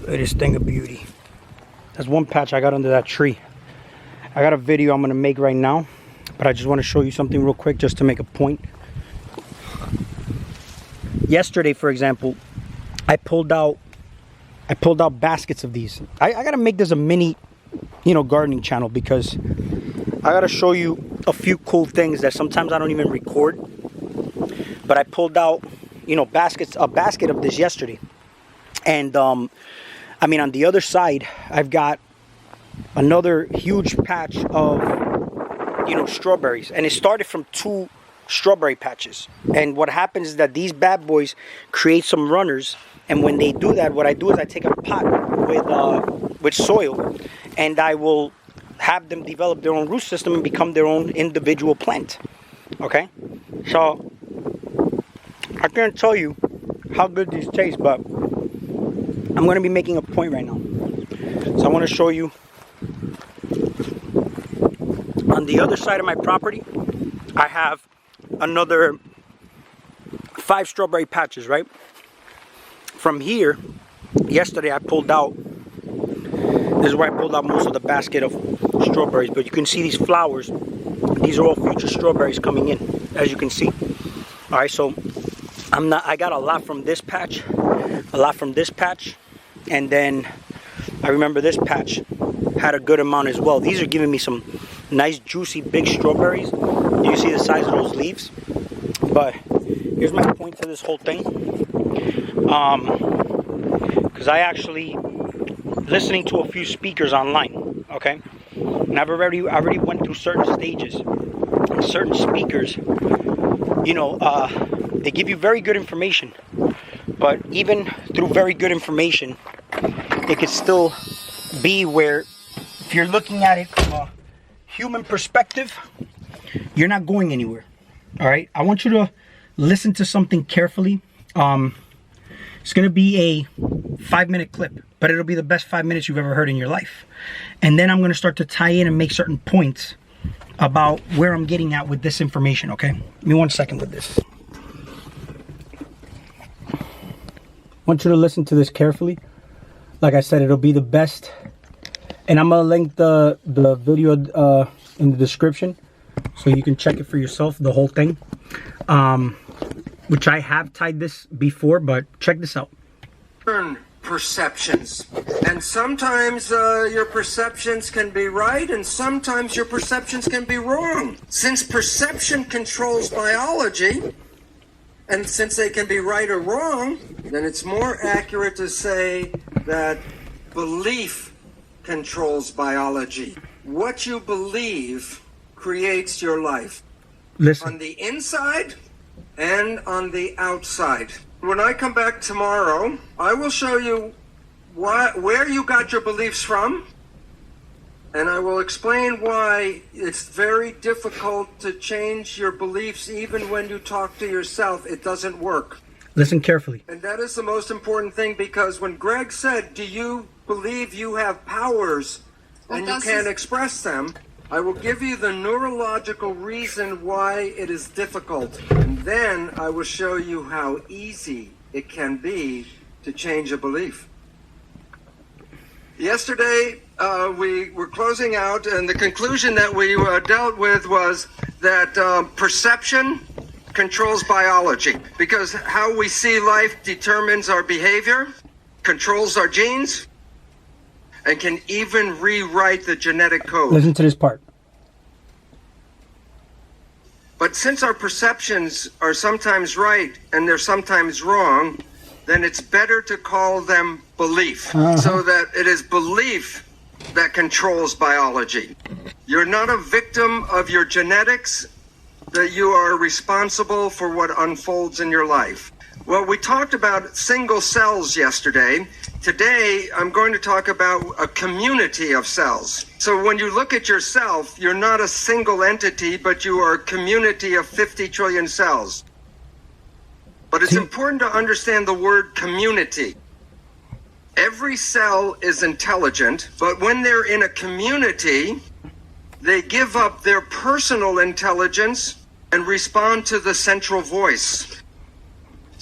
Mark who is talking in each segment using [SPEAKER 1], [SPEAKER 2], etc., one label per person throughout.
[SPEAKER 1] Look at this thing of beauty. That's one patch I got under that tree. I got a video I'm gonna make right now, but I just want to show you something real quick just to make a point. Yesterday, for example, I pulled out baskets of these. I gotta make this a mini, gardening channel, because I gotta show you a few cool things that sometimes I don't even record. But I pulled out, a basket of this yesterday. And on the other side, I've got another huge patch of, strawberries. And it started from 2 strawberry patches. And what happens is that these bad boys create some runners. And when they do that, what I do is I take a pot with soil, and I will have them develop their own root system and become their own individual plant. Okay? So, I can't tell you how good these taste, but I'm going to be making a point right now. So I want to show you on the other side of my property, I have another 5 strawberry patches, right? From here, yesterday I pulled out, this is where I pulled out most of the basket of strawberries, but you can see these flowers. These are all future strawberries coming in, as you can see. All right, so I got a lot from this patch, and then I remember this patch had a good amount as well. These are giving me some nice juicy big strawberries. You see the size of those leaves. But here's my point to this whole thing. Because I actually listening to a few speakers online, okay? And I already went through certain stages. Certain speakers, they give you very good information. But even through very good information, it could still be where, if you're looking at it from a human perspective, you're not going anywhere. All right, I want you to listen to something carefully. It's going to be a 5-minute clip, but it'll be the best 5 minutes you've ever heard in your life. And then I'm going to start to tie in and make certain points about where I'm getting at with this information, okay? Give me 1 second with this. I want you to listen to this carefully. Like I said, it'll be the best. And I'm going to link the video in the description so you can check it for yourself, the whole thing. Which I have tied this before, but check this out.
[SPEAKER 2] Perceptions. And sometimes your perceptions can be right, and sometimes your perceptions can be wrong. Since perception controls biology, and since they can be right or wrong, then it's more accurate to say that belief controls biology. What you believe creates your life.
[SPEAKER 1] Listen.
[SPEAKER 2] On the inside and on the outside. When I come back tomorrow, I will show you where you got your beliefs from, and I will explain why it's very difficult to change your beliefs even when you talk to yourself. It doesn't work.
[SPEAKER 1] Listen carefully.
[SPEAKER 2] And that is the most important thing, because when Greg said, do you believe you have powers and you can't express them? I will give you the neurological reason why it is difficult. And then I will show you how easy it can be to change a belief. Yesterday, we were closing out, and the conclusion that we dealt with was that perception controls biology, because how we see life determines our behavior, controls our genes, and can even rewrite the genetic code.
[SPEAKER 1] Listen to this part.
[SPEAKER 2] But since our perceptions are sometimes right and they're sometimes wrong, then it's better to call them belief. So that it is belief that controls biology. You're not a victim of your genetics, that you are responsible for what unfolds in your life. Well, we talked about single cells yesterday. Today, I'm going to talk about a community of cells. So when you look at yourself, you're not a single entity, but you are a community of 50 trillion cells. But it's important to understand the word community. Every cell is intelligent, but when they're in a community, they give up their personal intelligence and respond to the central voice.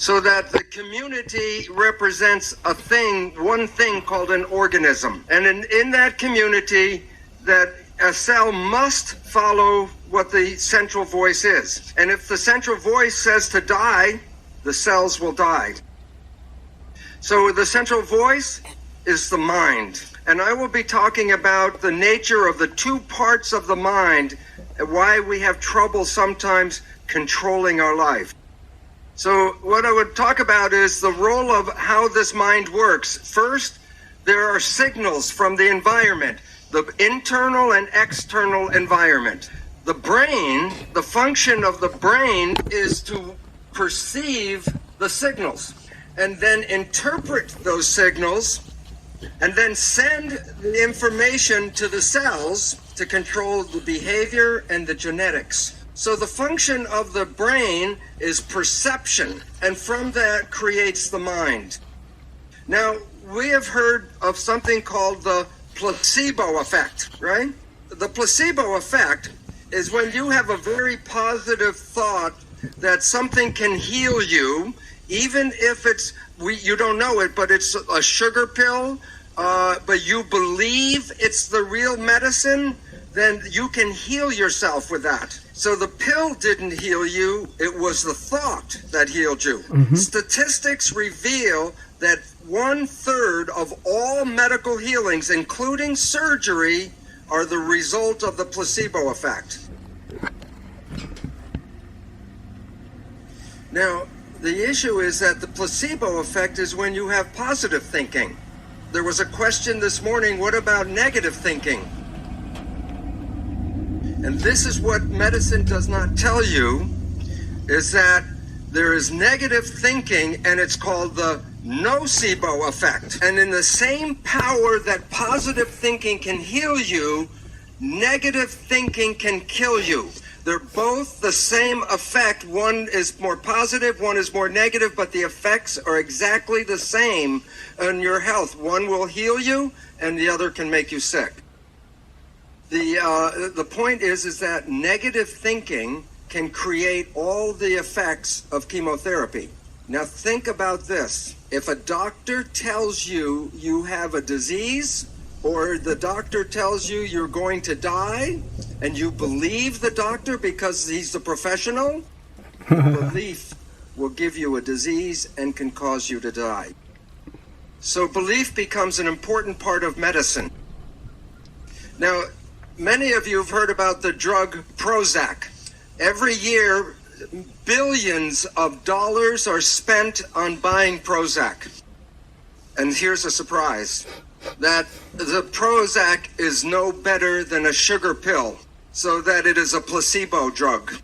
[SPEAKER 2] so that the community represents a thing, one thing called an organism. And in that community, that a cell must follow what the central voice is. And if the central voice says to die, the cells will die. So the central voice is the mind. And I will be talking about the nature of the two parts of the mind and why we have trouble sometimes controlling our life. So what I would talk about is the role of how this mind works. First, there are signals from the environment, the internal and external environment. The brain, the function of the brain is to perceive the signals and then interpret those signals and then send the information to the cells to control the behavior and the genetics. So the function of the brain is perception, and from that creates the mind. Now, we have heard of something called the placebo effect, right? The placebo effect is when you have a very positive thought that something can heal you, even if you don't know it, but it's a sugar pill, but you believe it's the real medicine, then you can heal yourself with that. So the pill didn't heal you, it was the thought that healed you. Mm-hmm. Statistics reveal that 1/3 of all medical healings, including surgery, are the result of the placebo effect. Now, the issue is that the placebo effect is when you have positive thinking. There was a question this morning, what about negative thinking? And this is what medicine does not tell you, is that there is negative thinking, and it's called the nocebo effect. And in the same power that positive thinking can heal you, negative thinking can kill you. They're both the same effect. One is more positive, one is more negative, but the effects are exactly the same on your health. One will heal you, and the other can make you sick. The point is that negative thinking can create all the effects of chemotherapy. Now think about this. If a doctor tells you you have a disease, or the doctor tells you you're going to die, and you believe the doctor because he's the professional, belief will give you a disease and can cause you to die. So belief becomes an important part of medicine. Now, many of you have heard about the drug Prozac. Every year, billions of dollars are spent on buying Prozac. And here's a surprise, that the Prozac is no better than a sugar pill, so that it is a placebo drug.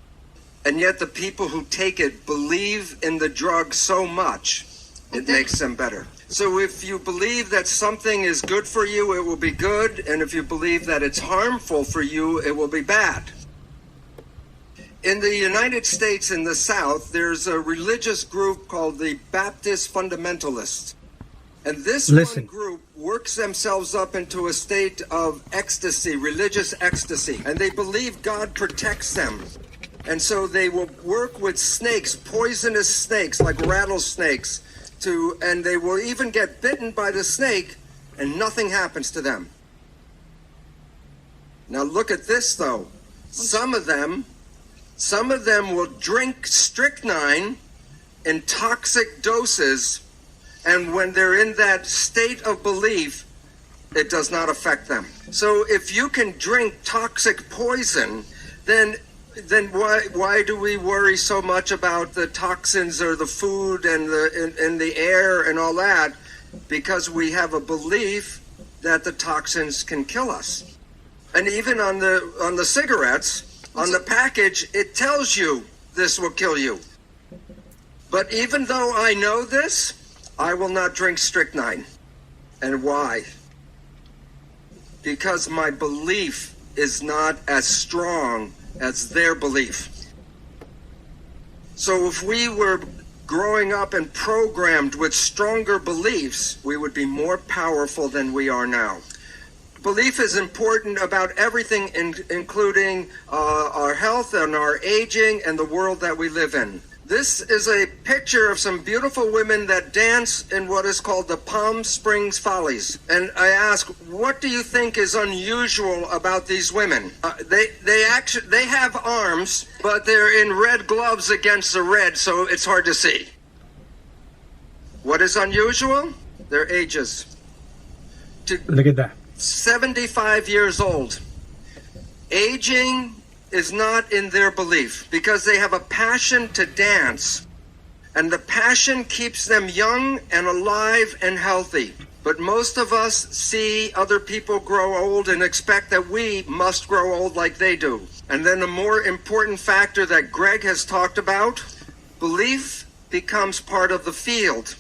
[SPEAKER 2] And yet the people who take it believe in the drug so much, it makes them better. So if you believe that something is good for you, it will be good. And if you believe that it's harmful for you, it will be bad. In the United States, in the South, there's a religious group called the Baptist Fundamentalists. And this one group works themselves up into a state of ecstasy, religious ecstasy. And they believe God protects them. And so they will work with snakes, poisonous snakes like rattlesnakes, and they will even get bitten by the snake and nothing happens to them. Now look at this though. Some of them will drink strychnine in toxic doses, and when they're in that state of belief, it does not affect them. So if you can drink toxic poison, then why do we worry so much about the toxins or the food and the air and all that? Because we have a belief that the toxins can kill us. And even on the cigarettes, on the package, it tells you this will kill you. But even though I know this, I will not drink strychnine. And why? Because my belief is not as strong as their belief. So if we were growing up and programmed with stronger beliefs, we would be more powerful than we are now. Belief is important about everything, including our health and our aging and the world that we live in. This is a picture of some beautiful women that dance in what is called the Palm Springs Follies. And I ask, what do you think is unusual about these women? They have arms, but they're in red gloves against the red, so it's hard to see. What is unusual? Their ages.
[SPEAKER 1] Look at that.
[SPEAKER 2] 75 years old. Aging is not in their belief because they have a passion to dance, and the passion keeps them young and alive and healthy. But most of us see other people grow old and expect that we must grow old like they do. And then the more important factor that Greg has talked about, belief becomes part of the field.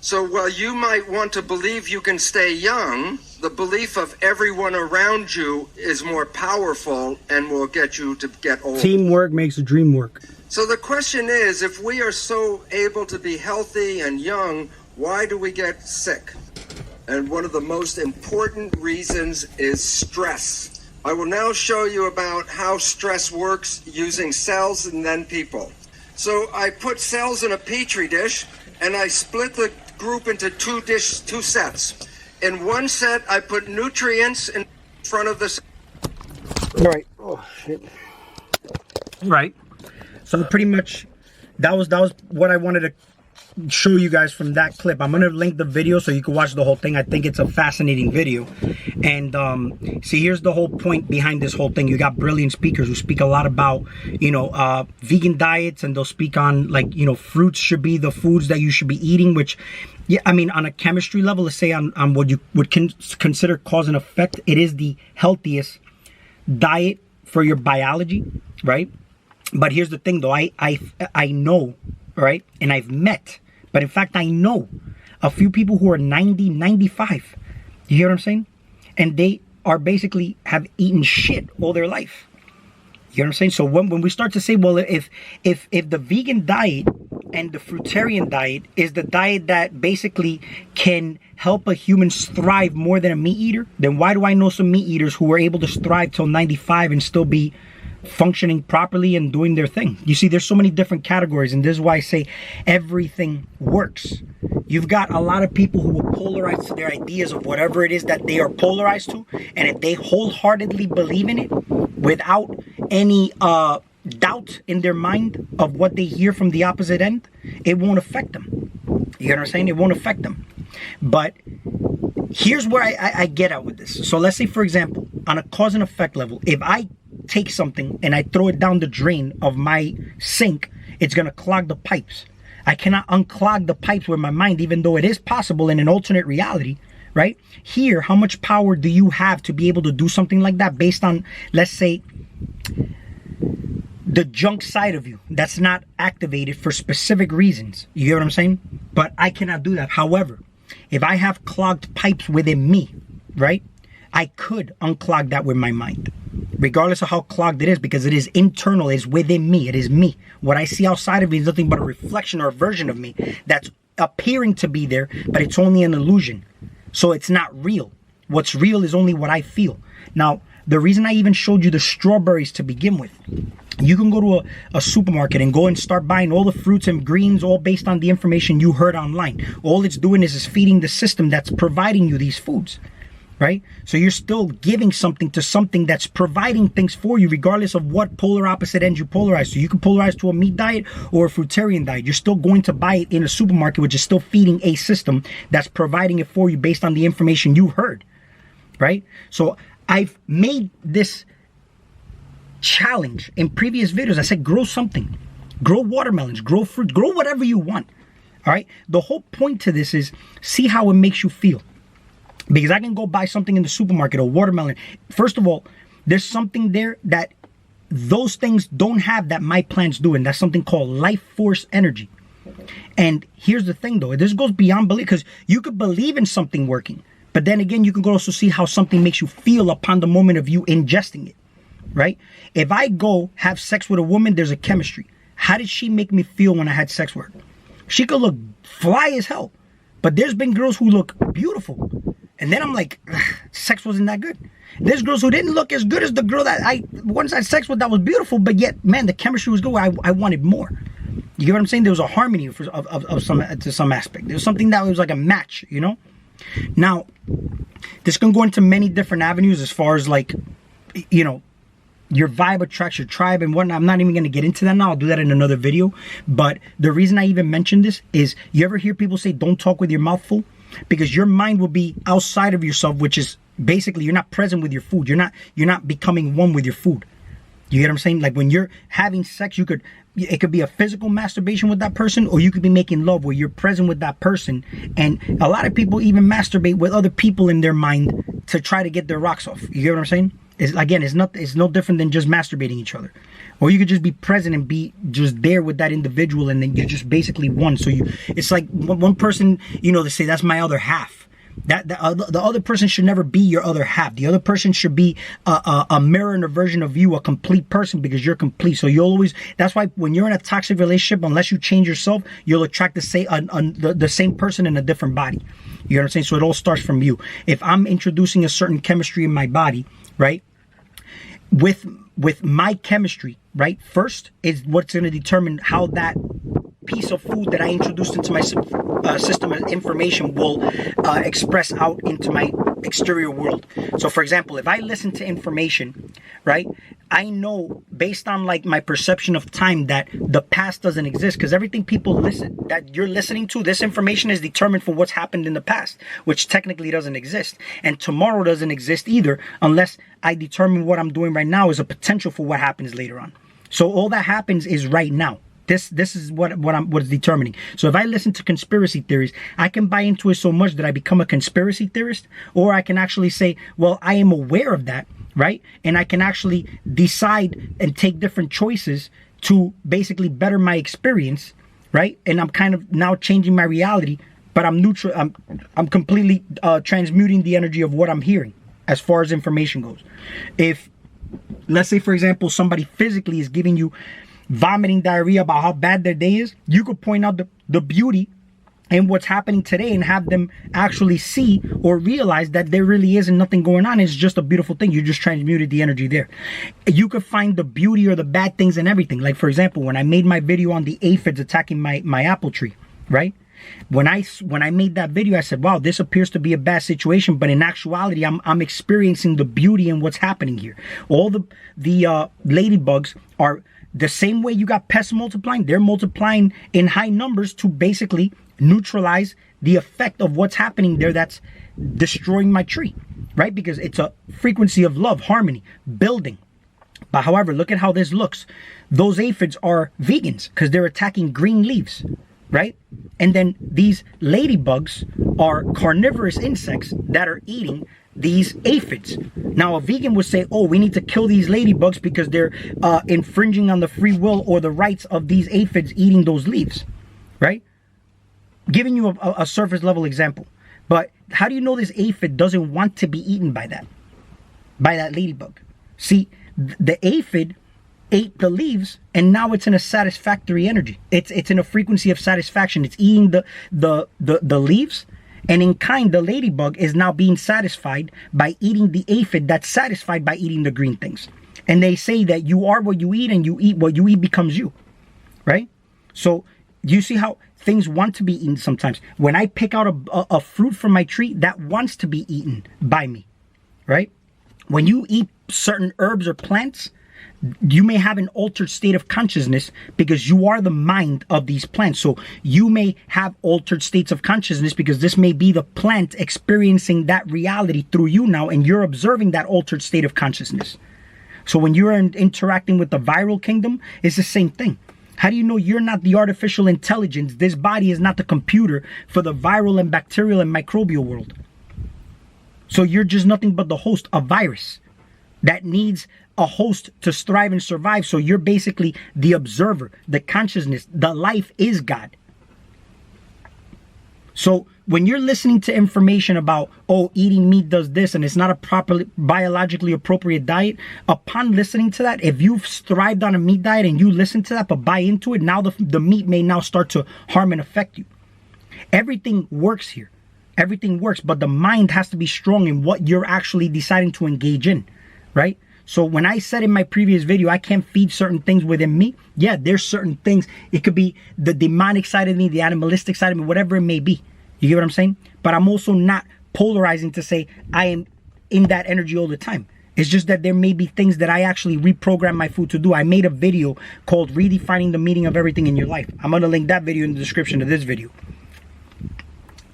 [SPEAKER 2] So while you might want to believe you can stay young, the belief of everyone around you is more powerful and will get you to get old.
[SPEAKER 1] Teamwork makes the dream work.
[SPEAKER 2] So the question is, if we are so able to be healthy and young, why do we get sick? And one of the most important reasons is stress. I will now show you about how stress works using cells and then people. So I put cells in a petri dish and I split the group into two sets. In one set, I put nutrients in front of the...
[SPEAKER 1] Right. Oh, shit. Right. So pretty much, that was what I wanted to show you guys from that clip. I'm going to link the video so you can watch the whole thing. I think it's a fascinating video. And see, here's the whole point behind this whole thing. You got brilliant speakers who speak a lot about, you know, vegan diets, and they'll speak on, like, you know, fruits should be the foods that you should be eating, which, yeah, I mean, on a chemistry level, let's say on what you would consider cause and effect, it is the healthiest diet for your biology, right? But here's the thing, though. I know, right, and I've met, but in fact, I know a few people who are 90, 95. You hear what I'm saying? And they are basically have eaten shit all their life. You know what I'm saying? So when we start to say, well, if the vegan diet and the fruitarian diet is the diet that basically can help a human thrive more than a meat eater, then why do I know some meat eaters who were able to thrive till 95 and still be functioning properly and doing their thing? You see, there's so many different categories, and this is why I say everything works. You've got a lot of people who will polarize to their ideas of whatever it is that they are polarized to, and if they wholeheartedly believe in it without any doubt in their mind of what they hear from the opposite end, it won't affect them. You know what I'm saying? It won't affect them. But here's where I get out with this. So let's say, for example, on a cause and effect level, if I take something and I throw it down the drain of my sink, it's going to clog the pipes. I cannot unclog the pipes with my mind, even though it is possible in an alternate reality, right? Here, how much power do you have to be able to do something like that based on, let's say, the junk side of you that's not activated for specific reasons? You get what I'm saying? But I cannot do that. However, if I have clogged pipes within me, right, I could unclog that with my mind, regardless of how clogged it is, because it is internal, it's within me, it is me. What I see outside of me is nothing but a reflection or a version of me that's appearing to be there, but it's only an illusion. So it's not real. What's real is only what I feel. Now, the reason I even showed you the strawberries to begin with, you can go to a supermarket and go and start buying all the fruits and greens, all based on the information you heard online. All it's doing is feeding the system that's providing you these foods, right? So you're still giving something to something that's providing things for you, regardless of what polar opposite end you polarize. So you can polarize to a meat diet or a fruitarian diet. You're still going to buy it in a supermarket, which is still feeding a system that's providing it for you based on the information you heard, right? So I've made this challenge in previous videos. I said, grow something, grow watermelons, grow fruit, grow whatever you want. All right. The whole point to this is see how it makes you feel, because I can go buy something in the supermarket, a watermelon. First of all, there's something there that those things don't have that my plants do, and that's something called life force energy. And here's the thing, though, this goes beyond belief, because you could believe in something working, but then again, you can also see how something makes you feel upon the moment of you ingesting it, right? If I go have sex with a woman, there's a chemistry. How did she make me feel when I had sex with her? She could look fly as hell, but there's been girls who look beautiful, and then I'm like, sex wasn't that good. There's girls who didn't look as good as the girl that I once had sex with that was beautiful, but yet, man, the chemistry was good. I wanted more. You get what I'm saying? There was a harmony of some to some aspect. There was something that was like a match, you know? Now, this can go into many different avenues as far as like, you know, your vibe attracts your tribe and whatnot. I'm not even going to get into that now. I'll do that in another video. But the reason I even mentioned this is, you ever hear people say, don't talk with your mouth full? Because your mind will be outside of yourself, which is basically you're not present with your food. You're not becoming one with your food. You get what I'm saying? Like when you're having sex, it could be a physical masturbation with that person, or you could be making love where you're present with that person. And a lot of people even masturbate with other people in their mind to try to get their rocks off. You get what I'm saying? It's no different than just masturbating each other. Or you could just be present and be just there with that individual, and then you're just basically one. So it's like one person, you know, they say that's my other half. That the other person should never be your other half. The other person should be a mirror and a version of you, a complete person, because you're complete. So you'll always. That's why when you're in a toxic relationship, unless you change yourself, you'll attract the same person in a different body. You know what I'm saying? So it all starts from you. If I'm introducing a certain chemistry in my body, right, with my chemistry, right, first is what's going to determine how that piece of food that I introduced into my system of information will express out into my exterior world. So for example, if I listen to information, right, I know based on like my perception of time that the past doesn't exist, because everything people listen that you're listening to, this information is determined from what's happened in the past, which technically doesn't exist, and tomorrow doesn't exist either, unless I determine what I'm doing right now is a potential for what happens later on. So all that happens is right now. This is what's determining. So if I listen to conspiracy theories, I can buy into it so much that I become a conspiracy theorist, or I can actually say, well, I am aware of that, right? And I can actually decide and take different choices to basically better my experience, right? And I'm kind of now changing my reality, but I'm neutral. I'm completely transmuting the energy of what I'm hearing as far as information goes. If, let's say, for example, somebody physically is giving you vomiting diarrhea about how bad their day is, you could point out the beauty in what's happening today and have them actually see or realize that there really isn't nothing going on. It's just a beautiful thing. You just transmuted the energy there. You could find the beauty or the bad things in everything. Like for example, when I made my video on the aphids attacking my apple tree, right? When I made that video, I said, wow, this appears to be a bad situation, but in actuality, I'm experiencing the beauty in what's happening here. All the ladybugs are the same way you got pests multiplying. They're multiplying in high numbers to basically neutralize the effect of what's happening there that's destroying my tree, right? Because it's a frequency of love, harmony, building. But however, look at how this looks. Those aphids are vegans because they're attacking green leaves, right? And then these ladybugs are carnivorous insects that are eating these aphids. Now a vegan would say, oh, we need to kill these ladybugs because they're infringing on the free will or the rights of these aphids eating those leaves, right? Giving you a surface level example. But how do you know this aphid doesn't want to be eaten by that ladybug? See, the aphid ate the leaves and now it's in a satisfactory energy. It's in a frequency of satisfaction. It's eating the leaves. And in kind, the ladybug is now being satisfied by eating the aphid that's satisfied by eating the green things. And they say that you are what you eat, and you eat what you eat becomes you, right? So you see how things want to be eaten sometimes. When I pick out a fruit from my tree, that wants to be eaten by me, right? When you eat certain herbs or plants, you may have an altered state of consciousness because you are the mind of these plants. So you may have altered states of consciousness because this may be the plant experiencing that reality through you now, and you're observing that altered state of consciousness. So when you're interacting with the viral kingdom, it's the same thing. How do you know you're not the artificial intelligence? This body is not the computer for the viral and bacterial and microbial world. So you're just nothing but the host, a virus that needs a host to strive and survive. So you're basically the observer, the consciousness, the life is God. So when you're listening to information about, oh, eating meat does this and it's not a properly biologically appropriate diet, upon listening to that, if you've thrived on a meat diet and you listen to that but buy into it, now the meat may now start to harm and affect you. Everything works here. Everything works, but the mind has to be strong in what you're actually deciding to engage in, right? So when I said in my previous video, I can't feed certain things within me. Yeah, there's certain things. It could be the demonic side of me, the animalistic side of me, whatever it may be. You get what I'm saying? But I'm also not polarizing to say I am in that energy all the time. It's just that there may be things that I actually reprogram my food to do. I made a video called Redefining the Meaning of Everything in Your Life. I'm going to link that video in the description of this video.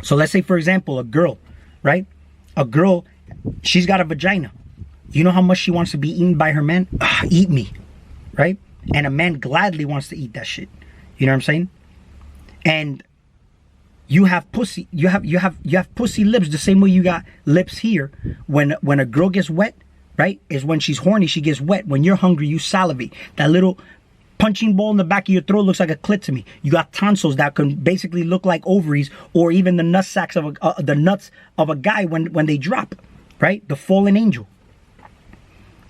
[SPEAKER 1] So let's say, for example, a girl, right? A girl, she's got a vagina. You know how much she wants to be eaten by her man? Eat me, right? And a man gladly wants to eat that shit. You know what I'm saying? And you have pussy, you have pussy lips the same way you got lips here. When a girl gets wet, right, is when she's horny, she gets wet. When you're hungry, you salivate. That little punching ball in the back of your throat looks like a clit to me. You got tonsils that can basically look like ovaries, or even the nut sacks of the nuts of a guy when they drop, right? The fallen angel,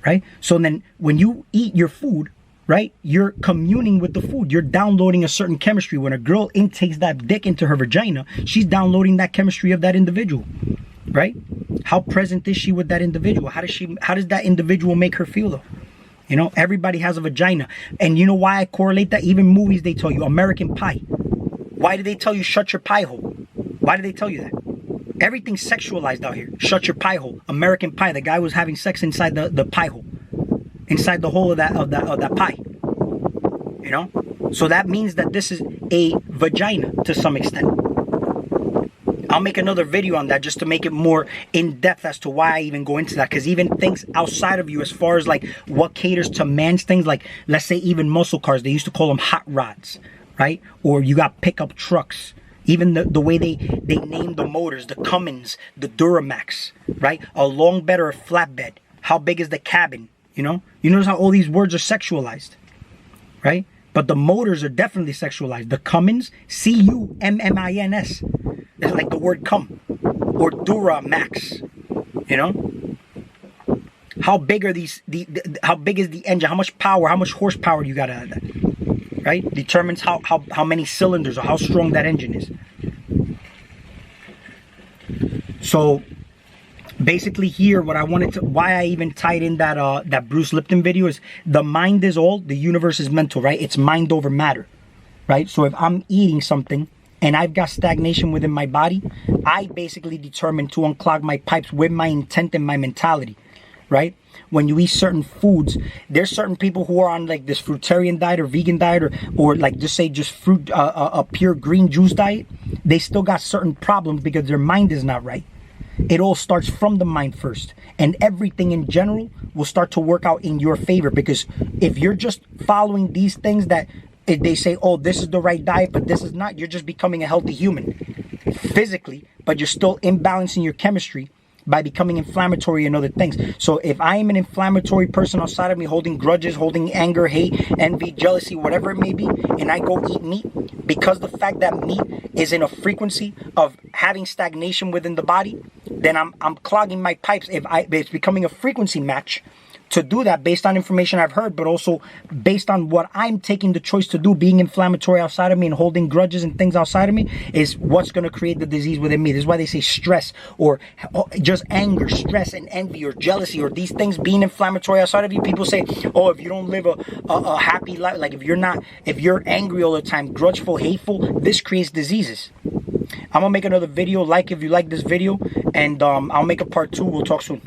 [SPEAKER 1] right? So then when you eat your food, right, you're communing with the food. You're downloading a certain chemistry. When a girl intakes that dick into her vagina, she's downloading that chemistry of that individual, right? How present is she with that individual? How does that individual make her feel though? You know, everybody has a vagina. And you know why I correlate that? Even movies, they tell you. American Pie. Why do they tell you shut your pie hole? Why do they tell you that? Everything's sexualized out here. Shut your pie hole. American Pie. The guy was having sex inside the pie hole. Inside the hole of that pie. You know? So that means that this is a vagina to some extent. I'll make another video on that just to make it more in depth as to why I even go into that. Because even things outside of you, as far as like what caters to man's things, like let's say even muscle cars, they used to call them hot rods, right? Or you got pickup trucks. Even the way they name the motors, the Cummins, the Duramax, right? A long bed or a flatbed. How big is the cabin? You know? You notice how all these words are sexualized, right? But the motors are definitely sexualized. The Cummins, Cummins. It's like the word come. Or Duramax. You know? How big are these, how big is the engine? How much power, how much horsepower you got out of that? Right? Determines how many cylinders or how strong that engine is. So basically here, what I wanted to, why I even tied in that Bruce Lipton video is the mind is all, the universe is mental, right? It's mind over matter, right? So if I'm eating something and I've got stagnation within my body, I basically determine to unclog my pipes with my intent and my mentality, right? When you eat certain foods, there's certain people who are on like this fruitarian diet or vegan diet or like just say just fruit, a pure green juice diet. They still got certain problems because their mind is not right. It all starts from the mind first, and everything in general will start to work out in your favor, because if you're just following these things that they say, oh, this is the right diet, but this is not, you're just becoming a healthy human physically, but you're still imbalancing your chemistry by becoming inflammatory and other things. So if I am an inflammatory person outside of me, holding grudges, holding anger, hate, envy, jealousy, whatever it may be, and I go eat meat, because the fact that meat is in a frequency of having stagnation within the body, then I'm clogging my pipes. If it's becoming a frequency match to do that based on information I've heard, but also based on what I'm taking the choice to do, being inflammatory outside of me and holding grudges and things outside of me is what's going to create the disease within me. This is why they say stress or just anger, stress and envy or jealousy or these things being inflammatory outside of you. People say, oh, if you don't live a happy life, like if you're angry all the time, grudgeful, hateful, this creates diseases. I'm going to make another video, like if you like this video, and I'll make a part 2. We'll talk soon.